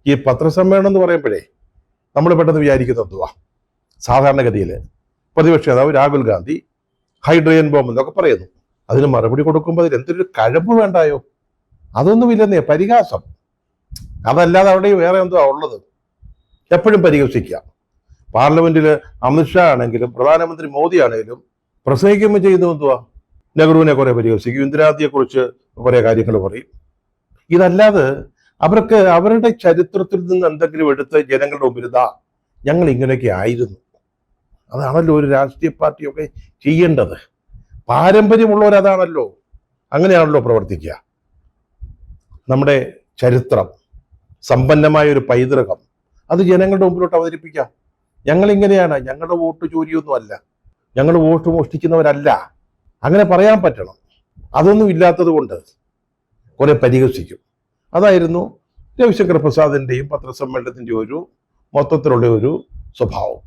ഈ പത്രസമ്മേളനം എന്ന് പറയുമ്പോഴേ നമ്മൾ പെട്ടെന്ന് വിചാരിക്കുന്നത് എന്തുവാ? സാധാരണഗതിയിൽ പ്രതിപക്ഷ നേതാവ് രാഹുൽ ഗാന്ധി ഹൈഡ്രജൻ ബോംബ് എന്നൊക്കെ പറയുന്നു. അതിന് മറുപടി കൊടുക്കുമ്പോൾ അതിൽ എന്തൊരു കഴമ്പ് വേണ്ടായോ? അതൊന്നുമില്ലെന്നേ, പരിഹാസം. അതല്ലാതെ അവിടെ വേറെ എന്തുവാ ഉള്ളത്? എപ്പോഴും പരിഹസിക്കുക. പാർലമെന്റിൽ അമിത്ഷാ ആണെങ്കിലും പ്രധാനമന്ത്രി മോദി ആണെങ്കിലും പ്രസംഗിക്കുമ്പോൾ ചെയ്യുന്നത് എന്തുവാ? നെഹ്റുവിനെ കുറെ പരിഹസിക്കും, ഇന്ദിരാജിയെക്കുറിച്ച് കുറെ കാര്യങ്ങൾ പറയും. ഇതല്ലാതെ അവർക്ക് അവരുടെ ചരിത്രത്തിൽ നിന്ന് എന്തെങ്കിലും എടുത്ത് ജനങ്ങളുടെ മുമ്പിൽ ഇതാ ഞങ്ങൾ ഇങ്ങനെയൊക്കെ ആയിരുന്നു. അതാണല്ലോ ഒരു രാഷ്ട്രീയ പാർട്ടിയൊക്കെ ചെയ്യേണ്ടത്. പാരമ്പര്യമുള്ളവരതാണല്ലോ, അങ്ങനെയാണല്ലോ പ്രവർത്തിക്കുക. നമ്മുടെ ചരിത്രം, സമ്പന്നമായ ഒരു പൈതൃകം, അത് ജനങ്ങളുടെ മുമ്പിലോട്ട് അവതരിപ്പിക്കാം. ഞങ്ങളിങ്ങനെയാണ്, ഞങ്ങളുടെ വോട്ട് ചോരിയൊന്നും അല്ല, ഞങ്ങൾ വോട്ട് മോഷ്ടിക്കുന്നവരല്ല, അങ്ങനെ പറയാൻ പറ്റണം. അതൊന്നും ഇല്ലാത്തത് കൊണ്ട് കുറെ പരിഹസിക്കും. അതായിരുന്നു രവിശങ്കർ പ്രസാദിന്റെയും പത്രസമ്മേളനത്തിന്റെ ഒരു മൊത്തത്തിലുള്ള ഒരു സ്വഭാവം.